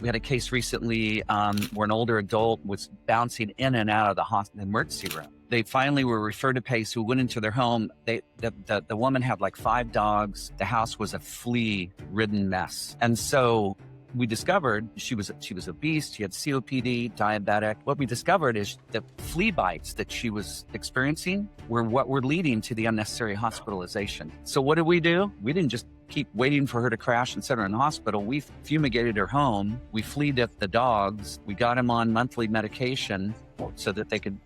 We had a case recently where an older adult was bouncing in and out of the hospital emergency room. They finally were referred to PACE, who went into their home. The woman had like 5 dogs. The house was a flea-ridden mess. And so we discovered she was obese. She had COPD, diabetic. What we discovered is the flea bites that she was experiencing were what were leading to the unnecessary hospitalization. So what did? We didn't just keep waiting for her to crash and send her in the hospital. We fumigated her home. We fleed the dogs. We got them on monthly medication so that they could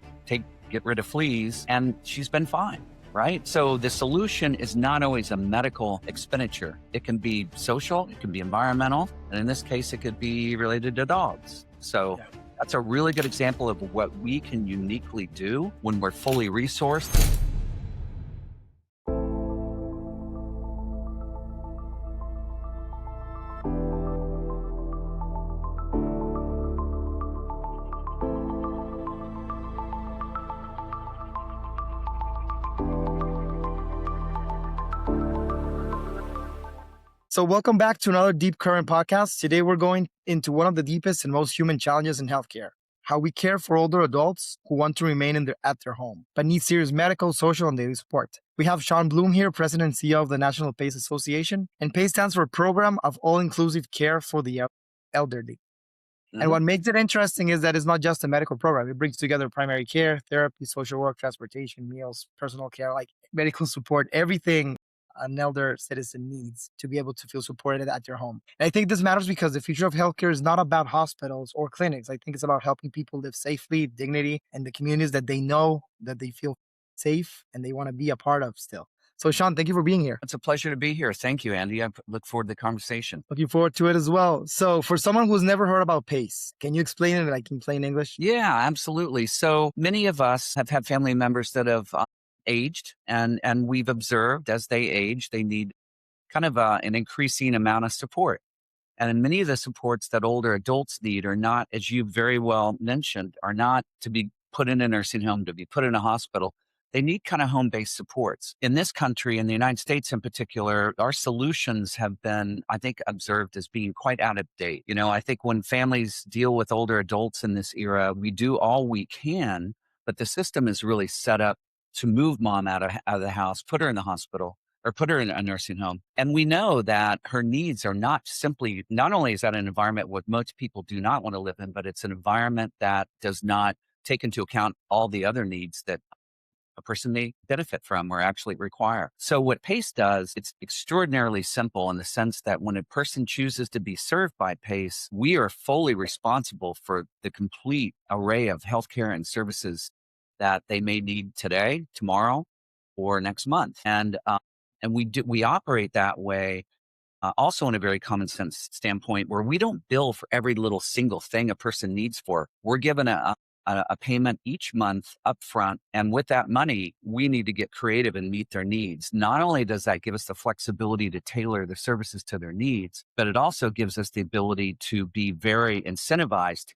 get rid of fleas, and she's been fine. Right? So the solution is not always a medical expenditure. It can be social, it can be environmental, and in this case, it could be related to dogs. So that's a really good example of what we can uniquely do when we're fully resourced. So welcome back to another Deep Current podcast. Today we're going into one of the deepest and most human challenges in healthcare: how we care for older adults who want to remain at their home, but need serious medical, social, and daily support. We have Shawn Bloom here, President and CEO of the National PACE Association. And PACE stands for Program of All-Inclusive Care for the Elderly. And what makes it interesting is that it's not just a medical program. It brings together primary care, therapy, social work, transportation, meals, personal care, like medical support, everything an elder citizen needs to be able to feel supported at their home. And I think this matters because the future of healthcare is not about hospitals or clinics. I think it's about helping people live safely, dignity, and the communities that they know, that they feel safe and they want to be a part of still. So Shawn, thank you for being here. It's a pleasure to be here. Thank you, Andy. I look forward to the conversation. Looking forward to it as well. So for someone who's never heard about PACE, can you explain it like in plain English? Yeah, absolutely. So many of us have had family members that have aged, and we've observed as they age, they need kind of an increasing amount of support. And many of the supports that older adults need are not, as you very well mentioned, are not to be put in a nursing home, to be put in a hospital. They need kind of home-based supports. In this country, in the United States in particular, our solutions have been, I think, observed as being quite out of date. You know, I think when families deal with older adults in this era, we do all we can, but the system is really set up to move mom out of the house, put her in the hospital, or put her in a nursing home. And we know that her needs are not only is that an environment what most people do not want to live in, but it's an environment that does not take into account all the other needs that a person may benefit from or actually require. So what PACE does, it's extraordinarily simple in the sense that when a person chooses to be served by PACE, we are fully responsible for the complete array of healthcare and services that they may need today, tomorrow, or next month. And we operate that way also in a very common sense standpoint where we don't bill for every little single thing a person needs for. We're given a payment each month upfront. And with that money, we need to get creative and meet their needs. Not only does that give us the flexibility to tailor the services to their needs, but it also gives us the ability to be very incentivized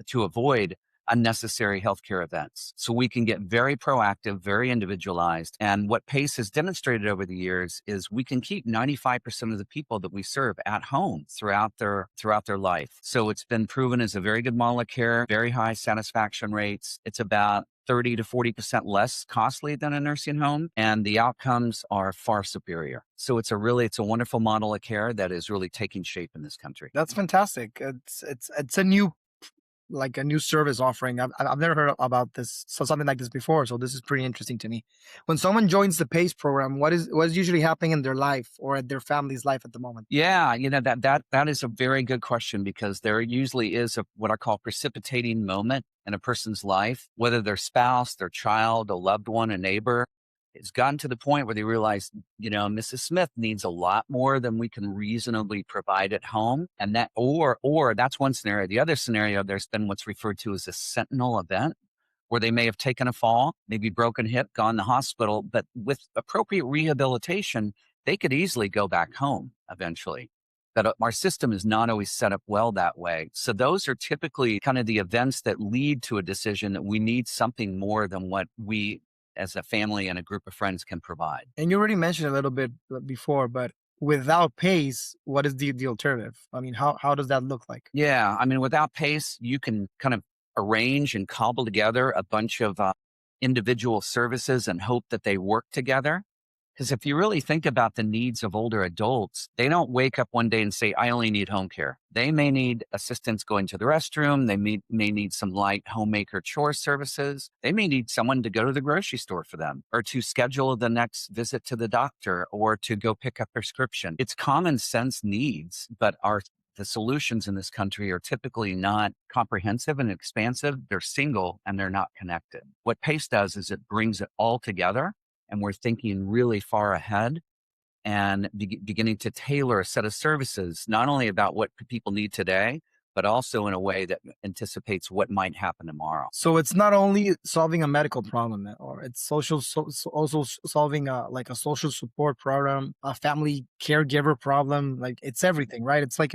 to avoid unnecessary healthcare events. So we can get very proactive, very individualized. And what PACE has demonstrated over the years is we can keep 95% of the people that we serve at home throughout their life. So it's been proven as a very good model of care, very high satisfaction rates. It's about 30 to 40% less costly than a nursing home, and the outcomes are far superior. So it's a wonderful model of care that is really taking shape in this country. That's fantastic. It's a new service offering. I've never heard about this, so something like this before. So this is pretty interesting to me. When someone joins the PACE program, what is usually happening in their life or at their family's life at the moment? Yeah, that is a very good question because there usually is what I call precipitating moment in a person's life, whether their spouse, their child, a loved one, a neighbor. It's gotten to the point where they realize, Mrs. Smith needs a lot more than we can reasonably provide at home. And or that's one scenario. The other scenario, there's been what's referred to as a sentinel event where they may have taken a fall, maybe broken hip, gone to the hospital, but with appropriate rehabilitation, they could easily go back home eventually. But our system is not always set up well that way. So those are typically kind of the events that lead to a decision that we need something more than what we as a family and a group of friends can provide. And you already mentioned a little bit before, but without PACE, what is the alternative? I mean, how does that look like? Yeah, I mean, without pace, you can kind of arrange and cobble together a bunch of individual services and hope that they work together. Because if you really think about the needs of older adults, they don't wake up one day and say, I only need home care. They may need assistance going to the restroom. They may need some light homemaker chore services. They may need someone to go to the grocery store for them or to schedule the next visit to the doctor or to go pick up prescription. It's common sense needs, but the solutions in this country are typically not comprehensive and expansive. They're single and they're not connected. What PACE does is it brings it all together, and we're thinking really far ahead and beginning to tailor a set of services, not only about what people need today, but also in a way that anticipates what might happen tomorrow. So it's not only solving a medical problem, or it's also solving like a social support program, a family caregiver problem. Like it's everything, right? It's like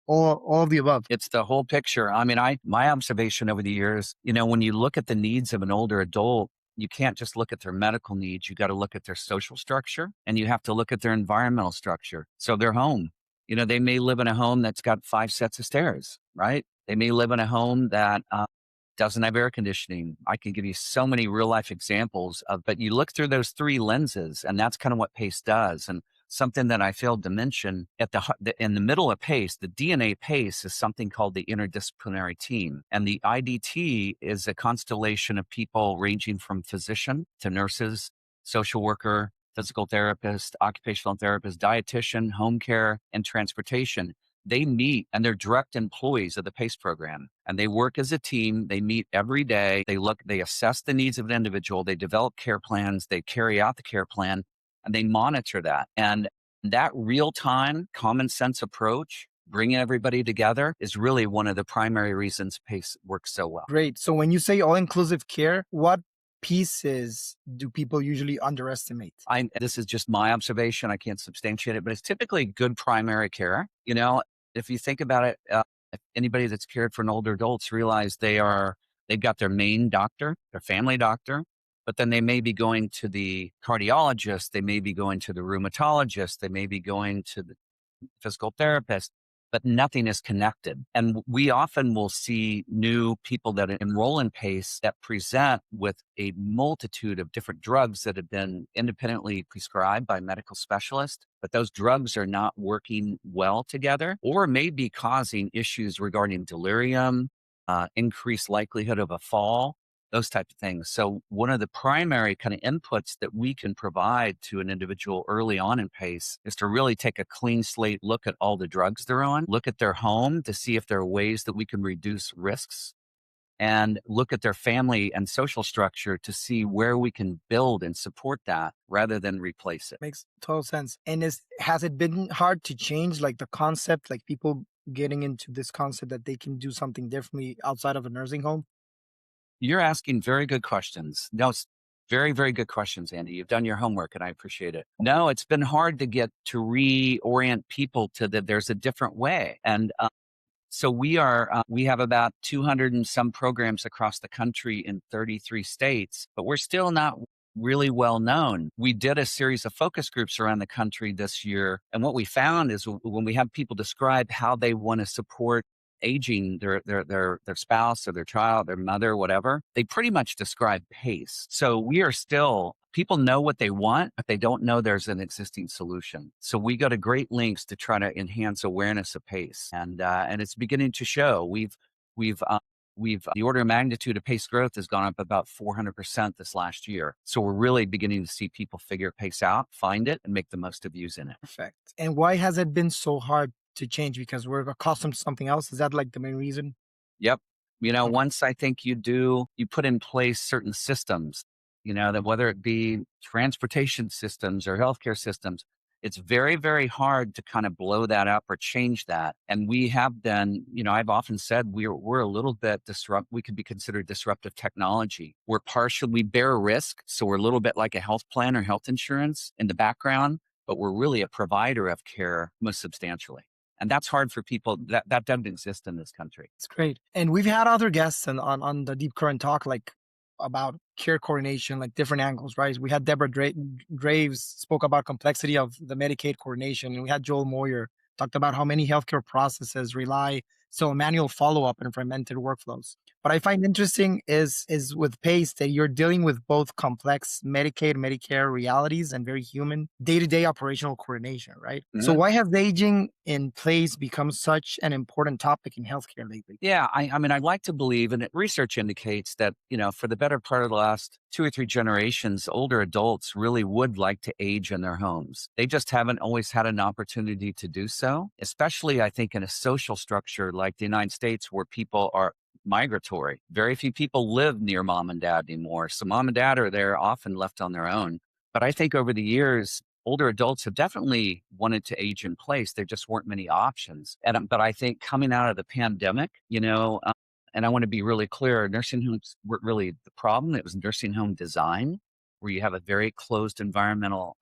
all of the above. It's the whole picture. I mean, my observation over the years, when you look at the needs of an older adult, you can't just look at their medical needs. You got to look at their social structure and you have to look at their environmental structure. So their home, they may live in a home that's got 5 sets of stairs, right? They may live in a home that doesn't have air conditioning. I can give you so many real life examples but you look through those three lenses, and that's kind of what PACE does. And something that I failed to mention in the middle of PACE, the DNA PACE is something called the interdisciplinary team. And the IDT is a constellation of people ranging from physician to nurses, social worker, physical therapist, occupational therapist, dietitian, home care, and transportation. They meet and they're direct employees of the PACE program, and they work as a team. They meet every day. They assess the needs of an individual. They develop care plans. They carry out the care plan, and they monitor that. And that real time, common sense approach, bringing everybody together, is really one of the primary reasons PACE works so well. Great. So when you say all inclusive care, what pieces do people usually underestimate? This is just my observation. I can't substantiate it, but it's typically good primary care. If you think about it, if anybody that's cared for an older adults realize they've got their main doctor, their family doctor, but then they may be going to the cardiologist, they may be going to the rheumatologist, they may be going to the physical therapist, but nothing is connected. And we often will see new people that enroll in PACE that present with a multitude of different drugs that have been independently prescribed by medical specialists, but those drugs are not working well together or may be causing issues regarding delirium, increased likelihood of a fall, those types of things. So one of the primary kind of inputs that we can provide to an individual early on in PACE is to really take a clean slate look at all the drugs they're on, look at their home to see if there are ways that we can reduce risks, and look at their family and social structure to see where we can build and support that rather than replace it. Makes total sense. And has it been hard to change like the concept, like people getting into this concept that they can do something differently outside of a nursing home? You're asking very good questions. No, it's very, very good questions, Andy. You've done your homework and I appreciate it. No, it's been hard to get to reorient people to that there's a different way. And so we have about 200 and some programs across the country in 33 states, but we're still not really well known. We did a series of focus groups around the country this year. And what we found is when we have people describe how they want to support aging their spouse or their child, their mother, whatever, they pretty much describe PACE. So people know what they want, but they don't know there's an existing solution. So we go to great lengths to try to enhance awareness of PACE, and it's beginning to show. We've the order of magnitude of PACE growth has gone up about 400% this last year. So we're really beginning to see people figure PACE out, find it, and make the most of using it. Perfect. And why has it been so hard to change? Because we're accustomed to something else. Is that like the main reason? Yep. Okay. Once I think you put in place certain systems, that whether it be transportation systems or healthcare systems, it's very, very hard to kind of blow that up or change that. And we have been, I've often said we're a little bit we could be considered disruptive technology. We bear risk. So we're a little bit like a health plan or health insurance in the background, but we're really a provider of care most substantially. And that's hard for people that doesn't exist in this country. It's great. And we've had other guests on the Deep Current Talk, like about care coordination, like different angles, right? We had Deborah Graves spoke about complexity of the Medicaid coordination, and we had Joel Moyer talked about how many healthcare processes rely still on manual follow-up and fragmented workflows. What I find interesting is with PACE that you're dealing with both complex Medicaid, Medicare realities and very human day-to-day operational coordination, right? So Mhm. why has aging in place become such an important topic in healthcare lately? Yeah, I mean, I'd like to believe, and research indicates that, for the better part of the last two or three generations, older adults really would like to age in their homes. They just haven't always had an opportunity to do so, especially, I think, in a social structure like the United States where people are migratory. Very few people live near mom and dad anymore. So mom and dad are there often left on their own. But I think over the years, older adults have definitely wanted to age in place. There just weren't many options. But I think coming out of the pandemic, and I want to be really clear, nursing homes weren't really the problem. It was nursing home design, where you have a very closed environmental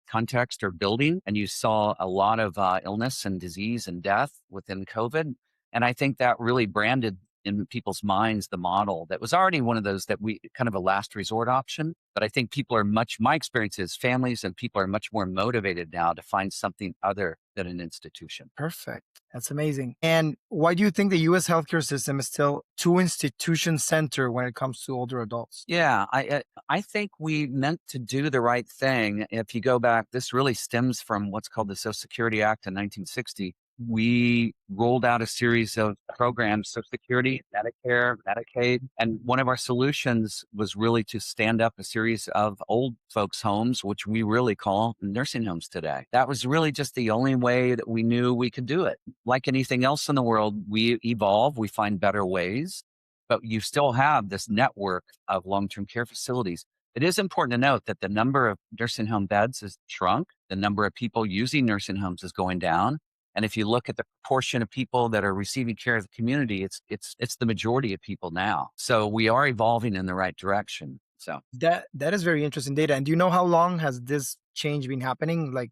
context or building, and you saw a lot of illness and disease and death within COVID. And I think that really branded in people's minds the model that was already one of those that we kind of a last resort option. But I think people are my experience is families and people are much more motivated now to find something other than an institution. Perfect. That's amazing. And why do you think the US healthcare system is still too institution centered when it comes to older adults? Yeah, I think we meant to do the right thing. If you go back, this really stems from what's called the Social Security Act in 1960. We rolled out a series of programs, Social Security, Medicare, Medicaid, and one of our solutions was really to stand up a series of old folks' homes, which we really call nursing homes today. That was really just the only way that we knew we could do it. Like anything else in the world, we evolve, we find better ways, but you still have this network of long-term care facilities. It is important to note that the number of nursing home beds has shrunk. The number of people using nursing homes is going down. And if you look at the proportion of people that are receiving care of the community, it's the majority of people now. So we are evolving in the right direction. So That is very interesting data. And do you know how long has this change been happening? Like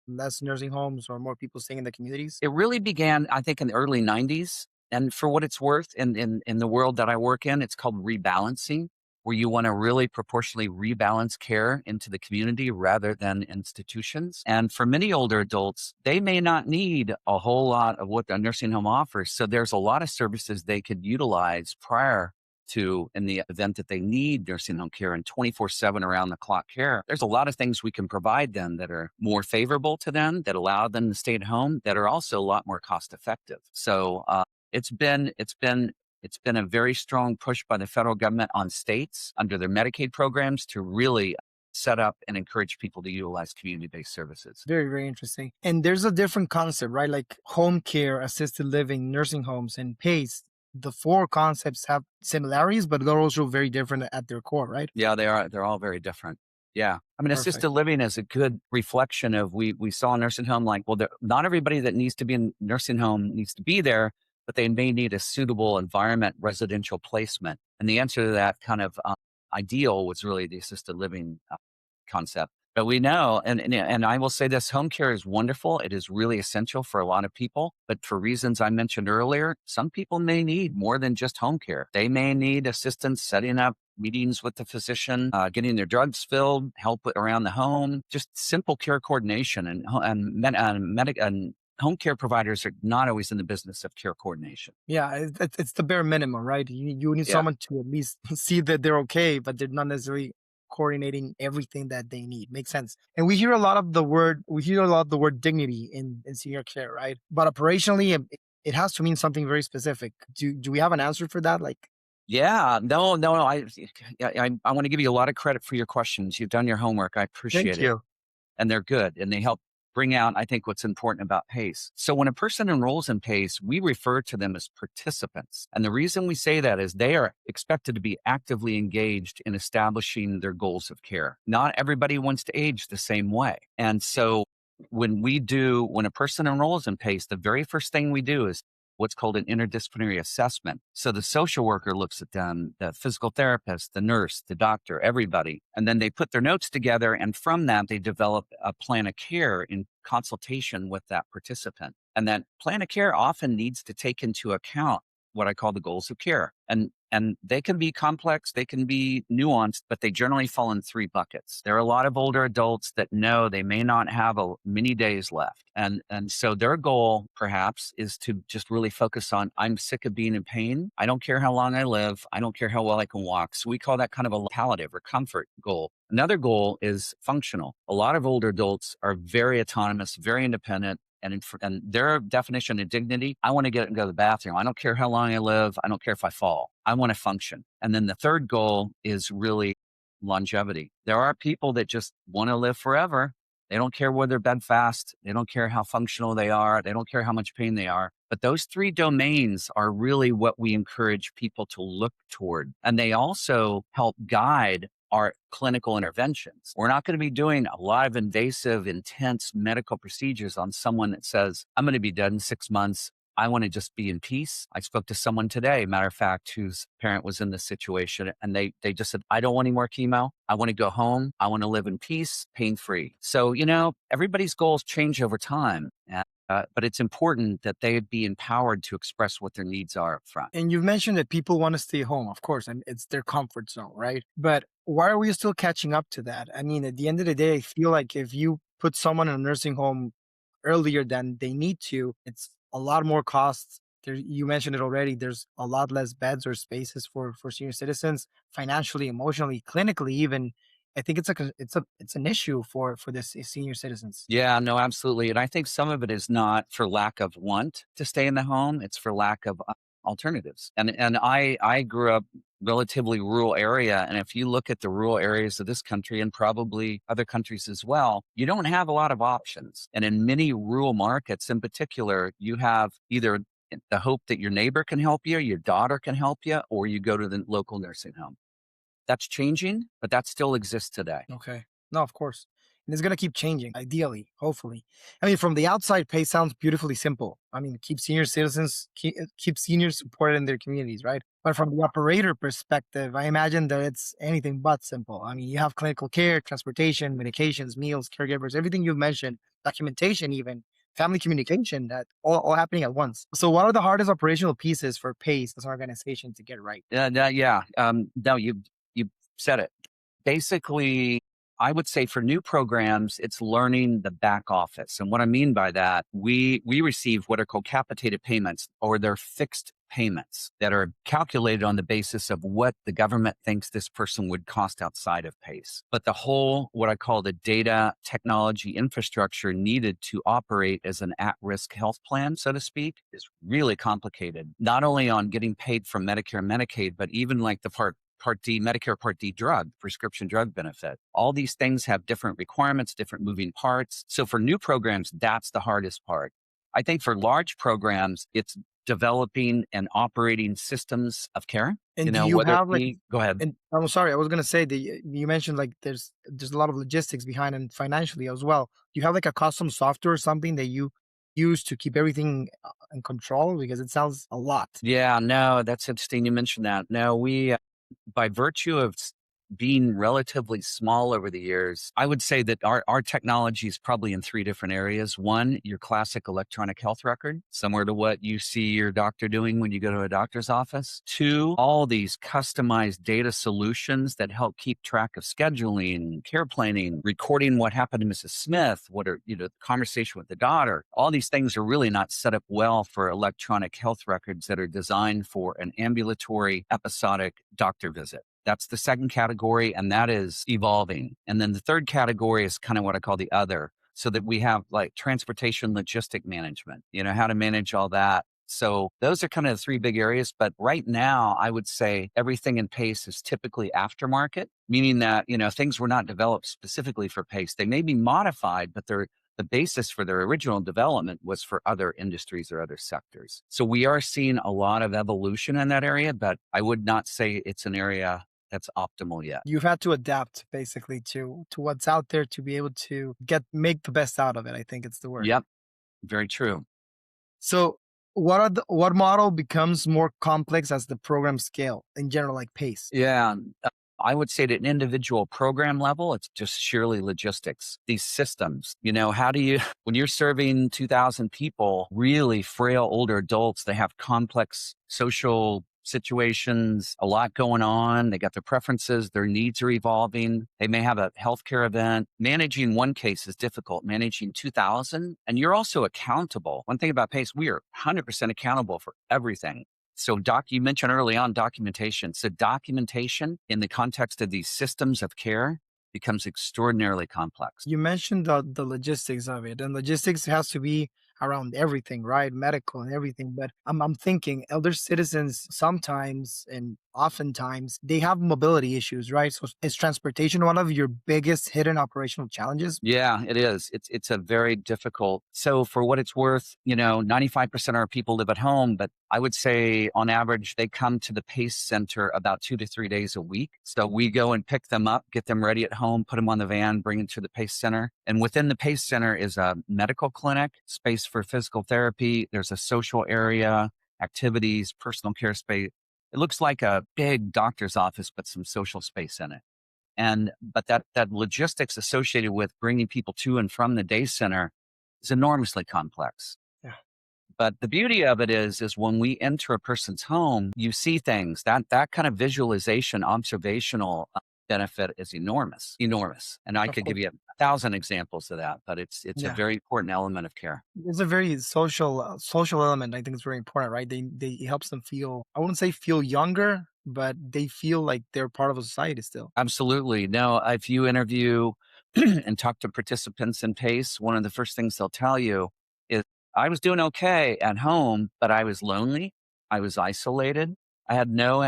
less nursing homes or more people staying in the communities? it really began, I think, in the early 90s. And for what it's worth, in the world that I work in, it's called rebalancing, where you want to really proportionally rebalance care into the community rather than institutions. And for many older adults, they may not need a whole lot of what the nursing home offers. So there's a lot of services they could utilize prior to in the event that they need nursing home care and 24/7 around the clock care. There's a lot of things we can provide them that are more favorable to them, that allow them to stay at home, that are also a lot more cost effective. So it's been it's been it's been a very strong push by the federal government on states under their Medicaid programs to really set up and encourage people to utilize community-based services. Very, very interesting. And there's a different concept, right? Like home care, assisted living, nursing homes, and PACE. The four concepts have similarities, but they're also very different at their core, right? Yeah, they are. They're all very different. Yeah. I mean, Perfect. assisted living is a good reflection of we saw a nursing home like, well, not everybody that needs to be in nursing home needs to be there, but they may need a suitable environment, residential placement. And the answer to that kind of ideal was really the assisted living concept. But we know, and I will say this: home care is wonderful. It is really essential for a lot of people. But for reasons I mentioned earlier, some people may need more than just home care. They may need assistance setting up meetings with the physician, getting their drugs filled, around the home, just simple care coordination, and home care providers are not always in the business of care coordination. Yeah, it's the bare minimum, right? You need Yeah. someone to at least see that they're okay, but they're not necessarily coordinating everything that they need. Makes sense. And we hear a lot of the word dignity in senior care, right? But operationally, it has to mean something very specific. Do we have an answer for that? Like, Yeah, no, no, no. I want to give you a lot of credit for your questions. You've done your homework. I thank appreciate it. you. And they're good and they help bring out, I think, what's important about PACE. So when a person enrolls in PACE, we refer to them as participants. And the reason we say that is they are expected to be actively engaged in establishing their goals of care. Not everybody wants to age the same way. And so when a person enrolls in PACE, the very first thing we do is what's called an interdisciplinary assessment. So the social worker looks at them, the physical therapist, the nurse, the doctor, everybody, and then they put their notes together. And from that, they develop a plan of care in consultation with that participant. And that plan of care often needs to take into account what I call the goals of care. And they can be complex, they can be nuanced, but they generally fall in three buckets. There are a lot of older adults that know they may not have many days left. And so their goal perhaps is to just really focus on, I'm sick of being in pain. I don't care how long I live. I don't care how well I can walk. So we call that kind of a palliative or comfort goal. Another goal is functional. A lot of older adults are very autonomous, very independent. And their definition of dignity, I want to get up and go to the bathroom. I don't care how long I live. I don't care if I fall. I want to function. And then the third goal is really longevity. There are people that just want to live forever. They don't care whether they're bedfast. They don't care how functional they are. They don't care how much pain they are. But those three domains are really what we encourage people to look toward. And they also help guide our clinical interventions. We're not going to be doing a lot of invasive, intense medical procedures on someone that says, I'm going to be dead in 6 months. I want to just be in peace. I spoke to someone today, matter of fact, whose parent was in this situation, and they just said, I don't want any more chemo. I want to go home. I want to live in peace, pain-free. So, everybody's goals change over time. But it's important that they be empowered to express what their needs are up front. And you've mentioned that people want to stay home, of course, and it's their comfort zone, right? But why are we still catching up to that? I mean, at the end of the day, I feel like if you put someone in a nursing home earlier than they need to, it's a lot more costs. There, you mentioned it already. There's a lot less beds or spaces for senior citizens, financially, emotionally, clinically, even. I think it's an issue for this senior citizens. Yeah, no, absolutely. And I think some of it is not for lack of want to stay in the home. It's for lack of alternatives. And I grew up relatively rural area. And if you look at the rural areas of this country and probably other countries as well, you don't have a lot of options. And in many rural markets in particular, you have either the hope that your neighbor can help you, your daughter can help you, or you go to the local nursing home. That's changing, but that still exists today. Okay. No, of course. And it's going to keep changing, ideally, hopefully. I mean, from the outside, pay sounds beautifully simple. I mean, keep seniors supported in their communities, right? But from the operator perspective, I imagine that it's anything but simple. I mean, you have clinical care, transportation, medications, meals, caregivers, everything you've mentioned, documentation, even family communication, that all happening at once. So, what are the hardest operational pieces for PACE as an organization to get right? Yeah. No, you said it. Basically, I would say for new programs, it's learning the back office. And what I mean by that, we receive what are called capitated payments, or they're fixed payments that are calculated on the basis of what the government thinks this person would cost outside of PACE. But the whole, what I call the data technology infrastructure needed to operate as an at-risk health plan, so to speak, is really complicated. Not only on getting paid from Medicare and Medicaid, but even like the Part D, Medicare Part D drug, prescription drug benefit. All these things have different requirements, different moving parts. So for new programs, that's the hardest part. I think for large programs, it's developing and operating systems of care. And do you Whether it have like, be, go ahead. and I'm sorry, I was gonna say that you mentioned like there's a lot of logistics behind and financially as well. Do you have like a custom software or something that you use to keep everything in control? Because it sounds a lot. Yeah, no, that's interesting. You mentioned that. No, by virtue of being relatively small over the years, I would say that our technology is probably in three different areas. One, your classic electronic health record, similar to what you see your doctor doing when you go to a doctor's office. Two, all these customized data solutions that help keep track of scheduling, care planning, recording what happened to Mrs. Smith, what are, the conversation with the daughter. All these things are really not set up well for electronic health records that are designed for an ambulatory episodic doctor visit. That's the second category, and that is evolving. And then the third category is kind of what I call the other, so that we have like transportation logistic management, how to manage all that. So those are kind of the three big areas. But right now, I would say everything in PACE is typically aftermarket, meaning that, things were not developed specifically for PACE. They may be modified, but the basis for their original development was for other industries or other sectors. So we are seeing a lot of evolution in that area, but I would not say it's an area that's optimal yet. You've had to adapt basically to what's out there to be able to make the best out of it. I think it's the word. Yep, very true. So what model becomes more complex as the program scale in general, like PACE? Yeah. I would say at an individual program level, it's just sheerly logistics. These systems, how do you, when you're serving 2,000 people, really frail older adults, they have complex social situations, a lot going on. They got their preferences, their needs are evolving. They may have a healthcare event. Managing one case is difficult, managing 2,000, and you're also accountable. One thing about PACE, we are 100% accountable for everything. So you mentioned early on documentation. So documentation in the context of these systems of care becomes extraordinarily complex. You mentioned the logistics of it, and logistics has to be around everything, right? Medical and everything. But I'm thinking elder citizens sometimes and oftentimes they have mobility issues, right? So is transportation one of your biggest hidden operational challenges? Yeah, it is. It's a very difficult. So for what it's worth, 95% of our people live at home, but I would say on average, they come to the PACE center about 2 to 3 days a week. So we go and pick them up, get them ready at home, put them on the van, bring them to the PACE center. And within the PACE center is a medical clinic, space for physical therapy. There's a social area, activities, personal care space. It looks like a big doctor's office, but some social space in it. But that logistics associated with bringing people to and from the day center is enormously complex. Yeah, But the beauty of it is when we enter a person's home, you see things that kind of visualization, observational benefit is enormous, enormous. And I of could give course. you 1,000 examples of that, but it's a Yeah. very important element of care. It's a very social element. I think it's very important, right? They it helps them feel, I wouldn't say feel younger, but they feel like they're part of a society still. Absolutely. No, if you interview and talk to participants in PACE, one of the first things they'll tell you is, I was doing okay at home, but I was lonely. I was isolated. I had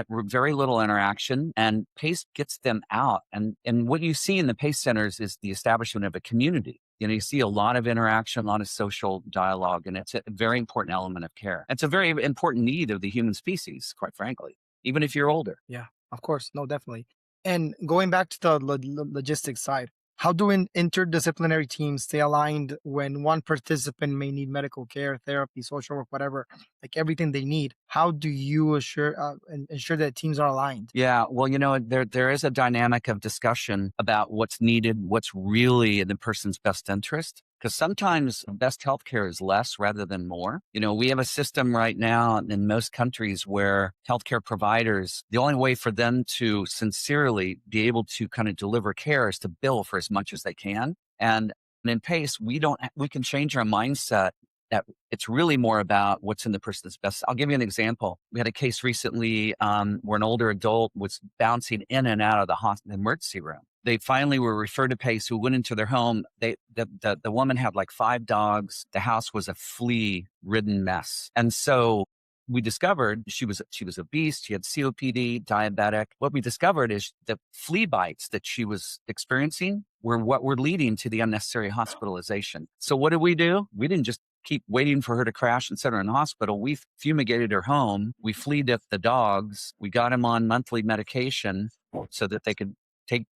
very little interaction, and PACE gets them out. And what you see in the PACE centers is the establishment of a community. You see a lot of interaction, a lot of social dialogue, and it's a very important element of care. It's a very important need of the human species, quite frankly, even if you're older. Yeah, of course. No, definitely. And going back to the logistics side, how do interdisciplinary teams stay aligned when one participant may need medical care, therapy, social work, whatever, like everything they need? How do you ensure that teams are aligned? Yeah, well, there is a dynamic of discussion about what's needed, what's really in the person's best interest. Because sometimes best healthcare is less rather than more. We have a system right now in most countries where healthcare providers, the only way for them to sincerely be able to kind of deliver care is to bill for as much as they can. And in PACE, we can change our mindset that it's really more about what's in the person's best. I'll give you an example. We had a case recently where an older adult was bouncing in and out of the hospital emergency room. They finally were referred to PACE, who went into their home. The woman had like 5 dogs. The house was a flea-ridden mess. And so we discovered she was obese. She had COPD, diabetic. What we discovered is the flea bites that she was experiencing were what were leading to the unnecessary hospitalization. So what did we do? We didn't just keep waiting for her to crash and send her in the hospital. We fumigated her home. We fleed the dogs. We got them on monthly medication so that they could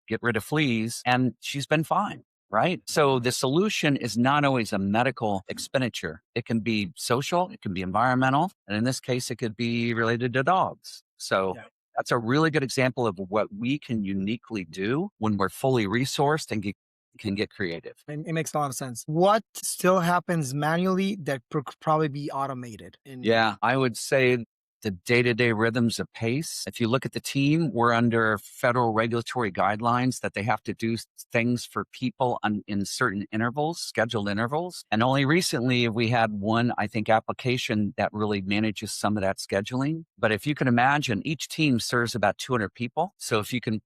get rid of fleas, and she's been fine. Right. So the solution is not always a medical expenditure. It can be social, it can be environmental, and in this case, it could be related to dogs. So Yeah. that's a really good example of what we can uniquely do when we're fully resourced and can get creative. It makes a lot of sense. What still happens manually that could probably be automated? Yeah, I would say the day-to-day rhythms of PACE. If you look at the team, we're under federal regulatory guidelines that they have to do things for people in certain intervals, scheduled intervals. And only recently we had one, I think, application that really manages some of that scheduling. But if you can imagine, each team serves about 200 people. So if you can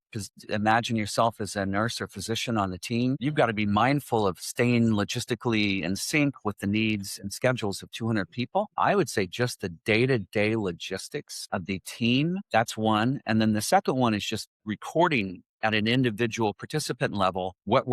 imagine yourself as a nurse or physician on the team, you've got to be mindful of staying logistically in sync with the needs and schedules of 200 people. I would say just the day-to-day logistics of the team, that's one. And then the second one is just recording at an individual participant level what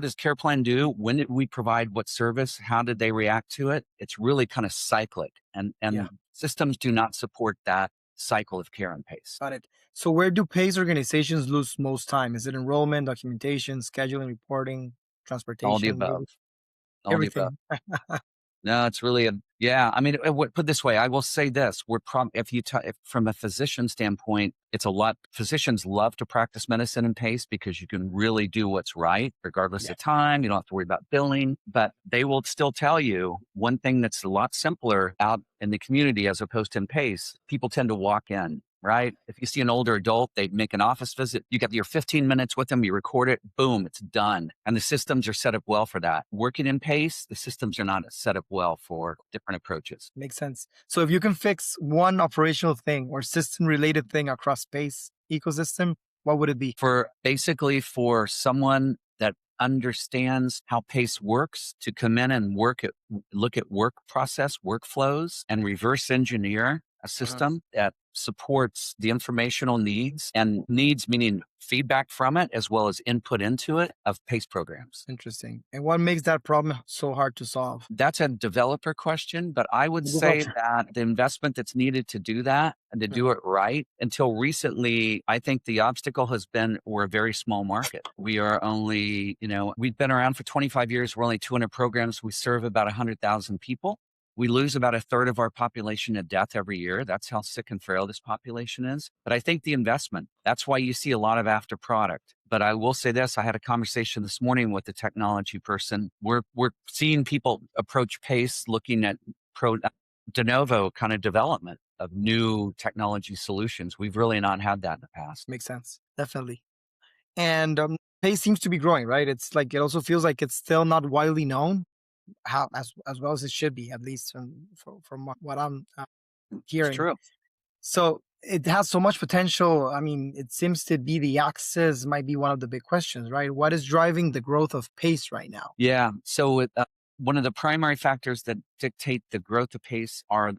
does care plan do, when did we provide what service, how did they react to it. It's really kind of cyclic, and Yeah, systems do not support that cycle of care and pace. got it. So where do PACE organizations lose most time? Is it enrollment, documentation, scheduling, reporting, All the transportation, above. maybe All the above. everything? No, it's really Yeah, I mean, put this way, I will say this: if from a physician standpoint, it's a lot. Physicians love to practice medicine and pace because you can really do what's right, regardless Yeah, of time. You don't have to worry about billing, but they will still tell you one thing that's a lot simpler out in the community as opposed to in pace. People tend to walk in. Right. If you see an older adult, they make an office visit. You get your 15 minutes with them, you record it, boom, it's done. And the systems are set up well for that. Working in pace, the systems are not set up well for different approaches. makes sense. So if you can fix one operational thing or system related thing across space ecosystem, what would it be? For someone that understands how pace works to come in and look at work process workflows and reverse engineer a Uh-huh. system that supports the informational needs, and needs meaning feedback from it as well as input into it, of pace programs. Interesting. And what makes that problem so hard to solve? That's a developer question, but I would say Developer. that the investment that's needed to do that and to do Mhm. it right, until recently, I think the obstacle has been we're a very small market. We are only, we've been around for 25 years. We're only 200 programs. We serve about 100,000 people. We lose about a third of our population to death every year. That's how sick and frail this population is. But I think the investment, that's why you see a lot of after product. But I will say this, I had a conversation this morning with a technology person. We're seeing people approach PACE looking at de novo kind of development of new technology solutions. We've really not had that in the past. Makes sense. Definitely. And pace seems to be growing, right? It's like it also feels like it's still not widely known how as well as it should be, at least from what I'm It's hearing. true. So it has so much potential. I mean, it seems to be the access might be one of the big questions, right? What is driving the growth of pace right now? Yeah. One of the primary factors that dictate the growth of PACE are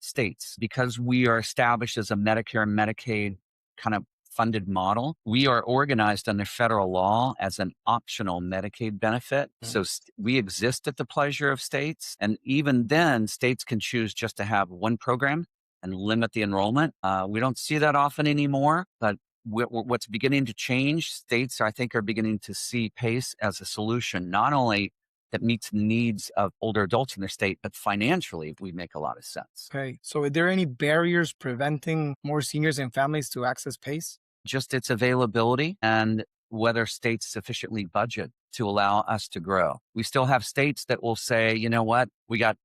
states. Because we are established as a Medicare and Medicaid kind of funded model, we are organized under federal law as an optional Medicaid benefit. Mhm. So we exist at the pleasure of states. And even then, states can choose just to have one program and limit the enrollment. We don't see that often anymore, but what's beginning to change, states, I think, are beginning to see PACE as a solution, not only that meets the needs of older adults in their state, but financially, we make a lot of sense. Okay. So are there any barriers preventing more seniors and families to access PACE? Just its availability and whether states sufficiently budget to allow us to grow. We still have states that will say, you know what,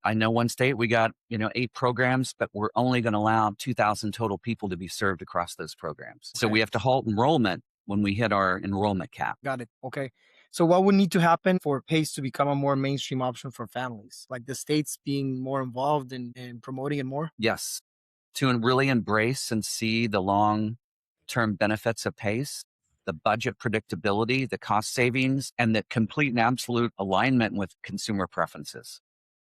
I know one state, we got, 8 programs, but we're only going to allow 2,000 total people to be served across those programs. So Okay. we have to halt enrollment when we hit our enrollment cap. Got it. Okay. So what would need to happen for PACE to become a more mainstream option for families? Like the states being more involved in promoting it more? Yes, to really embrace and see the long term benefits of PACE, the budget predictability, the cost savings, and the complete and absolute alignment with consumer preferences.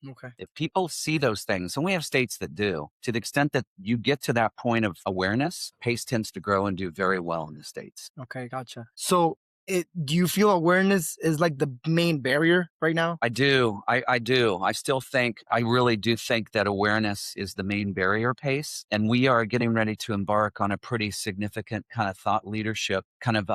Okay. If people see those things, and we have states that do, to the extent that you get to that point of awareness, PACE tends to grow and do very well in the states. Okay, gotcha. So do you feel awareness is like the main barrier right now? I do. I do. I really do think that awareness is the main barrier, PACE. And we are getting ready to embark on a pretty significant kind of thought leadership kind of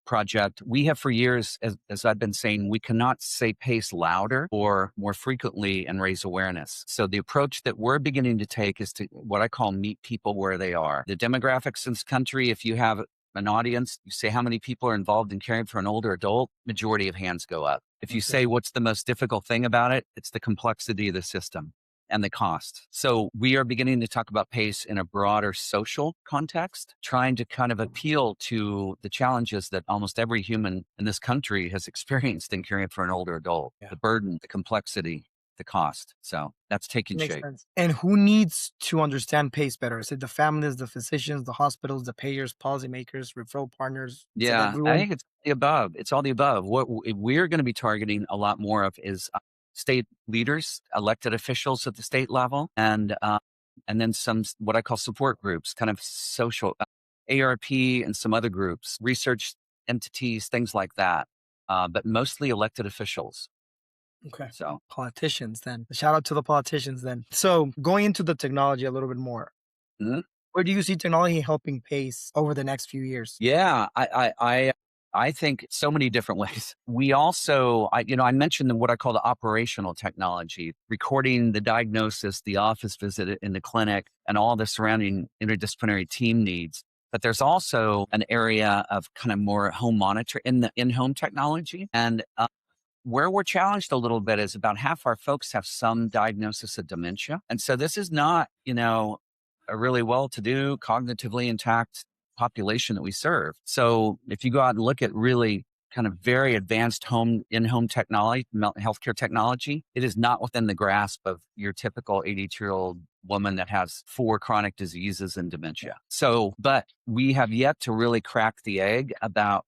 project. We have for years, as I've been saying, we cannot say PACE louder or more frequently and raise awareness. So the approach that we're beginning to take is to what I call meet people where they are. The demographics in this country, if you have an audience, you say how many people are involved in caring for an older adult, majority of hands go up. If you Okay. say what's the most difficult thing about it, it's the complexity of the system and the cost. So we are beginning to talk about PACE in a broader social context, trying to kind of appeal to the challenges that almost every human in this country has experienced in caring for an older adult, Yeah. the burden, the complexity, the cost. So that's taking Makes shape. sense. And who needs to understand PACE better? Is it the families, the physicians, the hospitals, the payers, policymakers, referral partners? Is it Yeah, I everyone? think it's the above. It's all the above. What we're going to be targeting a lot more of is state leaders, elected officials at the state level, and then some what I call support groups, kind of social ARP and some other groups, research entities, things like that. But mostly elected officials. Okay. So. Politicians then. Shout out to the politicians then. So going into the technology a little bit more, Mhm. where do you see technology helping PACE over the next few years? Yeah, I think so many different ways. We also, I mentioned what I call the operational technology, recording the diagnosis, the office visit in the clinic, and all the surrounding interdisciplinary team needs. But there's also an area of kind of more home monitor in the in-home technology. And where we're challenged a little bit is about half our folks have some diagnosis of dementia. And so this is not, a really well-to-do, cognitively intact population that we serve. So if you go out and look at really kind of very advanced in-home technology, healthcare technology, it is not within the grasp of your typical 82-year-old woman that has 4 chronic diseases and dementia. So, but we have yet to really crack the egg about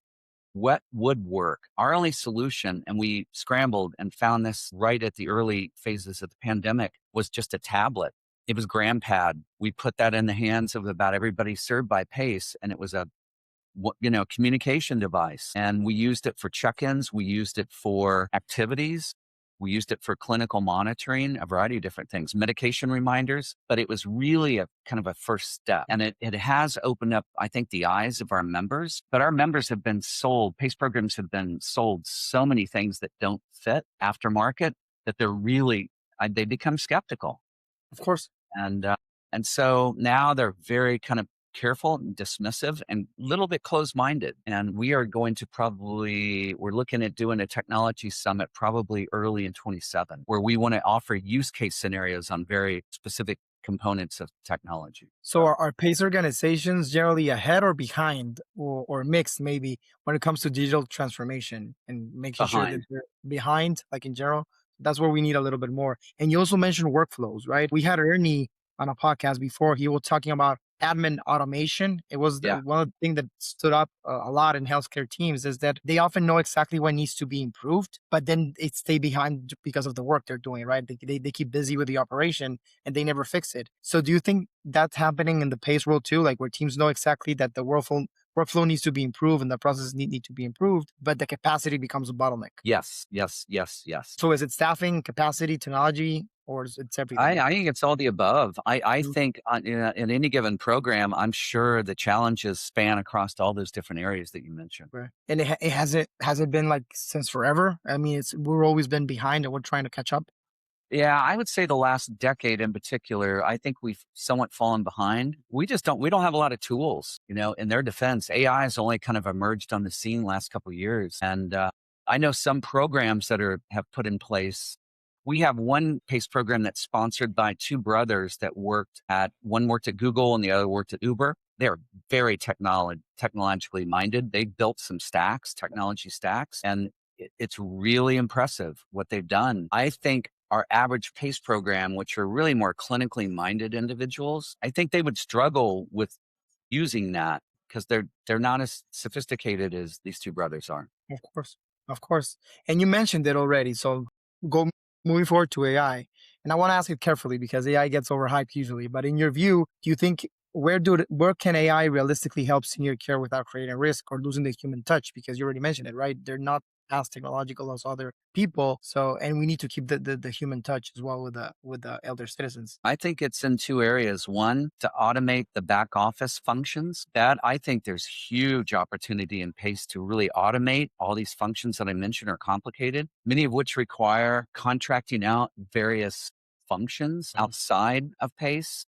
what would work. Our only solution, and we scrambled and found this right at the early phases of the pandemic, was just a tablet. It was GramPad. We put that in the hands of about everybody served by PACE, and it was a communication device. And we used it for check-ins. We used it for activities. We used it for clinical monitoring, a variety of different things, medication reminders, but it was really a kind of a first step. And it has opened up, I think, the eyes of our members, but our members have been sold, PACE programs have been sold so many things that don't fit aftermarket that they're really, they become skeptical. Of course. And, uh, and so now they're very kind of careful and dismissive and a little bit closed-minded. And we are going to we're looking at doing a technology summit probably early in 27, where we want to offer use case scenarios on very specific components of technology. So are PACE organizations generally ahead or behind or mixed maybe when it comes to digital transformation and making sure that Behind. they're behind, like in general? That's where we need a little bit more. And you also mentioned workflows, right? We had Ernie on a podcast before. He was talking about admin automation. It was Yeah. one of the things that stood up a lot in healthcare teams is that they often know exactly what needs to be improved, but then it stay behind because of the work they're doing, right? They keep busy with the operation and they never fix it. So do you think that's happening in the PACE world too? Like where teams know exactly that the workflow needs to be improved and the processes need to be improved, but the capacity becomes a bottleneck. Yes, yes, yes, yes. So is it staffing, capacity, technology, or is it's everything? I think it's all the above. I Mhm. think in any given program, I'm sure the challenges span across all those different areas that you mentioned. Right. And it has it been like since forever? I mean, we're always been behind and we're trying to catch up. Yeah, I would say the last decade in particular, I think we've somewhat fallen behind. We don't have a lot of tools, in their defense. AI has only kind of emerged on the scene last couple of years. And I know some programs that have put in place. We have one PACE program that's sponsored by 2 brothers that one worked at Google and the other worked at Uber. They're very technologically minded. They built some technology stacks, and it's really impressive what they've done. I think our average PACE program, which are really more clinically minded individuals, I think they would struggle with using that because they're not as sophisticated as these 2 brothers are. Of course. Of course. And you mentioned it already. So go moving forward to AI. And I want to ask it carefully because AI gets overhyped usually. But in your view, do you think where can AI realistically help senior care without creating risk or losing the human touch? Because you already mentioned it, right? They're not as technological as other people. So and we need to keep the human touch as well with the elder citizens. I think it's in 2 areas. One, to automate the back office functions. That I think there's huge opportunity in PACE to really automate all these functions that I mentioned are complicated, many of which require contracting out various functions outside of PACE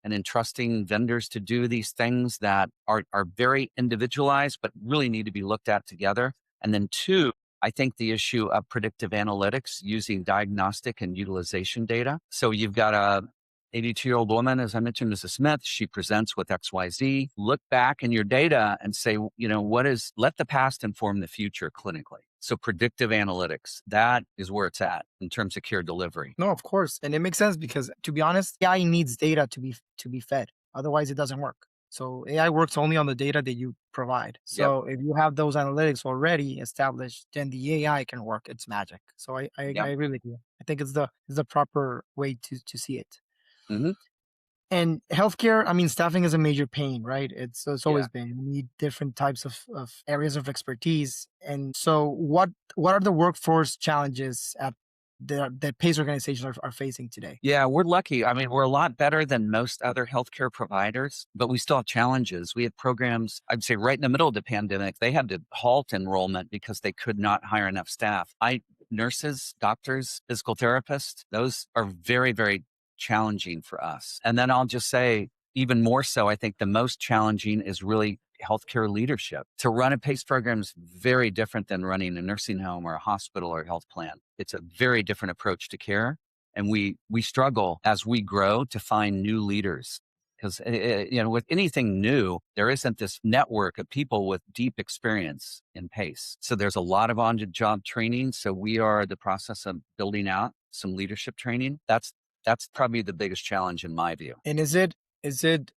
and entrusting vendors to do these things that are very individualized, but really need to be looked at together. And then 2, I think the issue of predictive analytics using diagnostic and utilization data. So you've got a 82-year-old woman, as I mentioned, Mrs. Smith. She presents with XYZ. Look back in your data and say, let the past inform the future clinically. So predictive analytics, that is where it's at in terms of care delivery. No, of course. And it makes sense because to be honest, AI needs data to be fed. Otherwise it doesn't work. So AI works only on the data that you provide. Yep. So if you have those analytics already established, then the AI can work. It's magic. So I Yep. agree with you. I think it's the proper way to see it. Hmm. And healthcare, I mean, staffing is a major pain, right? It's Yeah. always been. You need different types of areas of expertise. And so what are the workforce challenges at that PACE organizations are facing today? Yeah, we're lucky. I mean, we're a lot better than most other healthcare providers, but we still have challenges. We had programs, I'd say right in the middle of the pandemic, they had to halt enrollment because they could not hire enough staff. Nurses, doctors, physical therapists, those are very, very challenging for us. And then I'll just say, even more so, I think the most challenging is really healthcare leadership. To run a PACE program is very different than running a nursing home or a hospital or a health plan. It's a very different approach to care, and we struggle as we grow to find new leaders because with anything new, there isn't this network of people with deep experience in PACE. So there's a lot of on-the-job training. So we are in the process of building out some leadership training. That's probably the biggest challenge in my view. And is it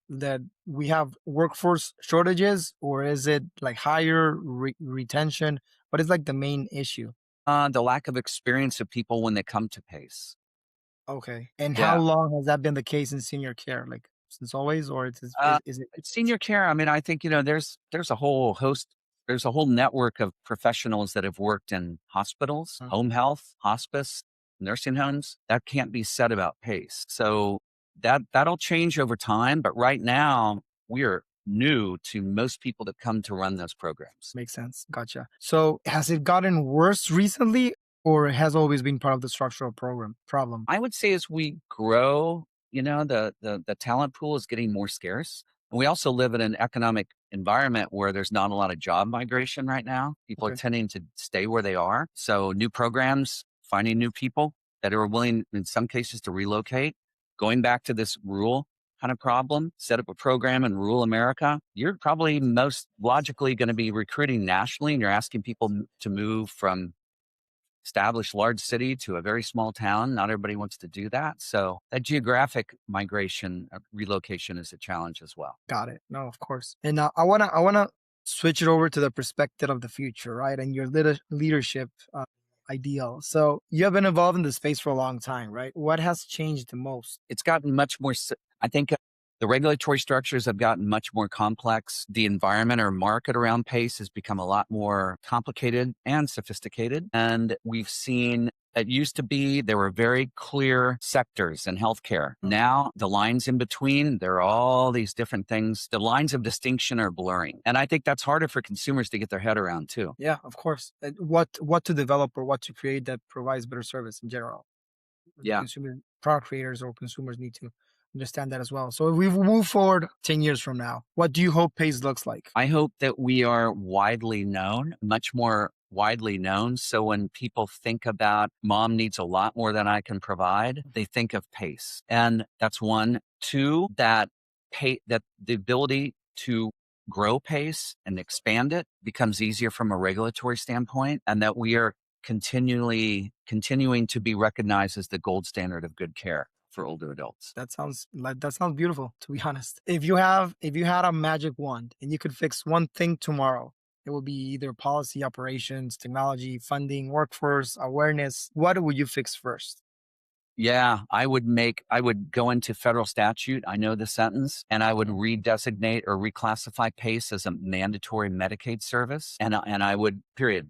that we have workforce shortages, or is it like higher retention? What is like the main issue? The lack of experience of people when they come to PACE. Okay. And how Yeah. long has that been the case in senior care? Like since always, or Uh, is it? Senior care, I mean, I think, there's a whole there's a whole network of professionals that have worked in hospitals, uh, home health, hospice, nursing homes. That can't be said about PACE. So that'll change over time. But right now, we are new to most people that come to run those programs. Makes sense. Gotcha. So has it gotten worse recently, or it has always been part of the structural program problem? I would say as we grow, the talent pool is getting more scarce. And we also live in an economic environment where there's not a lot of job migration right now. People are Okay. tending to stay where they are. So new programs, finding new people that are willing in some cases to relocate, going back to this rural kind of problem, set up a program in rural America. You're probably most logically going to be recruiting nationally and you're asking people to move from established large city to a very small town. Not everybody wants to do that. So that geographic migration, relocation is a challenge as well. Got it. No, of course. And I wanna switch it over to the perspective of the future, right? And your leadership ideal. So you have been involved in the space for a long time, right? What has changed the most? It's gotten much more, I think the regulatory structures have gotten much more complex. The environment or market around PACE has become a lot more complicated and sophisticated. And we've seen it used to be there were very clear sectors in healthcare. Now the lines in between, there are all these different things. The lines of distinction are blurring. And I think that's harder for consumers to get their head around too. Yeah, of course. What to develop or what to create that provides better service in general. Yeah. Consumer product creators or consumers need to understand that as well. So if we move forward 10 years from now, what do you hope PACE looks like? I hope that we are widely known, much more widely known. So when people think about mom needs a lot more than I can provide, they think of PACE. And that's one. Two, that the ability to grow PACE and expand it becomes easier from a regulatory standpoint, and that we are continuing to be recognized as the gold standard of good care for older adults. That sounds beautiful, to be honest. If you had a magic wand and you could fix one thing tomorrow, it would be either policy, operations, technology, funding, workforce, awareness. What would you fix first? Yeah, I would go into federal statute. I know the sentence, and I would redesignate or reclassify PACE as a mandatory Medicaid service. And I would, period.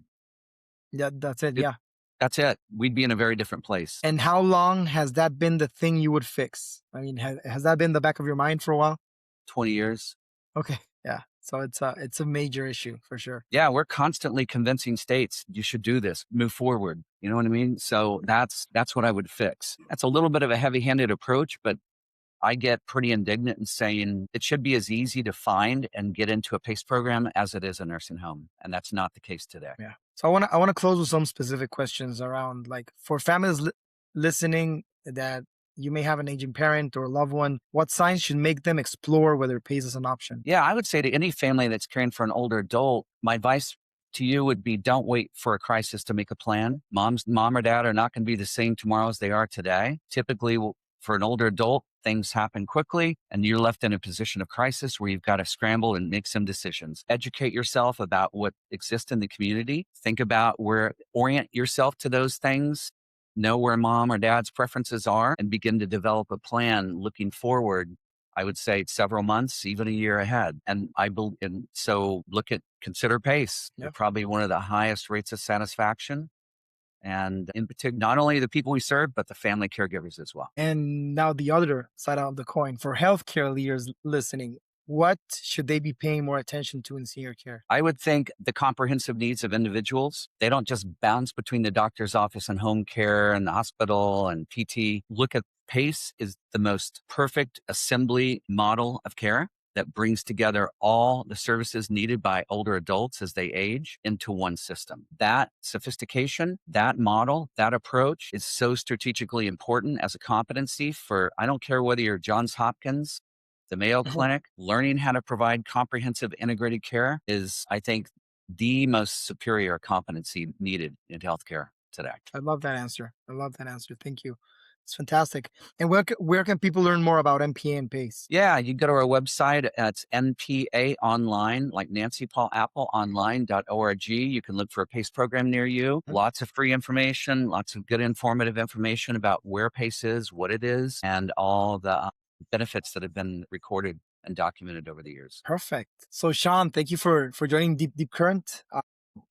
Yeah, that's it. It- Yeah. That's it. We'd be in a very different place. And how long has that been the thing you would fix? I mean, has that been the back of your mind for a while? 20 years. Okay. Yeah. So it's a major issue for sure. Yeah, we're constantly convincing states you should do this, move forward. You know what I mean? So that's what I would fix. That's a little bit of a heavy-handed approach, but I get pretty indignant in saying it should be as easy to find and get into a PACE program as it is a nursing home. And that's not the case today. Yeah. So I want to close with some specific questions around like for families listening that you may have an aging parent or loved one. What signs should make them explore whether PACE is an option? Yeah, I would say to any family that's caring for an older adult, my advice to you would be don't wait for a crisis to make a plan. Mom or dad are not going to be the same tomorrow as they are today. Typically, for an older adult, things happen quickly and you're left in a position of crisis where you've got to scramble and make some decisions. Educate yourself about what exists in the community. Think about orient yourself to those things. Know where mom or dad's preferences are and begin to develop a plan looking forward. I would say several months, even a year ahead. And so consider PACE. They're Yeah. probably one of the highest rates of satisfaction. and in particular, not only the people we serve, but the family caregivers as well. And now the other side of the coin for healthcare leaders listening, what should they be paying more attention to in senior care? I would think the comprehensive needs of individuals, they don't just bounce between the doctor's office and home care and the hospital and PT. Look at PACE is the most perfect assembly model of care that brings together all the services needed by older adults as they age into one system. That sophistication, that model, that approach is so strategically important as a competency for, I don't care whether you're Johns Hopkins, the Mayo Mhm. Clinic. Learning how to provide comprehensive integrated care is, I think, the most superior competency needed in healthcare today. I love that answer. I love that answer. Thank you. It's fantastic. And where can people learn more about MPA and PACE? Yeah, you go to our website. It's NPA online, like Nancy Paul Apple online.org. You can look for a PACE program near you. Mhm. Lots of free information, lots of good informative information about where PACE is, what it is, and all the benefits that have been recorded and documented over the years. Perfect. So, Shawn, thank you for joining Deep Current.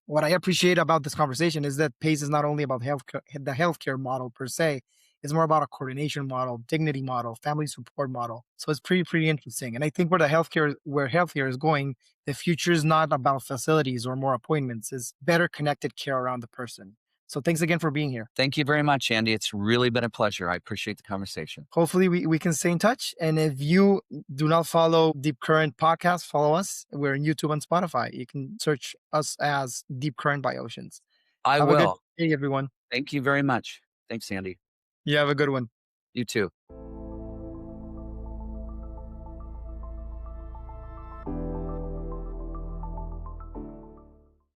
What I appreciate about this conversation is that PACE is not only about the healthcare model per se, it's more about a coordination model, dignity model, family support model. So it's pretty interesting. And I think where healthcare is going, the future is not about facilities or more appointments, it's better connected care around the person. So thanks again for being here. Thank you very much, Andy. It's really been a pleasure. I appreciate the conversation. Hopefully we can stay in touch. And if you do not follow Deep Current Podcast, follow us. We're on YouTube and Spotify. You can search us as Deep Current by Oceans. I Have a good will. day, everyone. Thank you very much. Thanks, Andy. You have a good one. You too.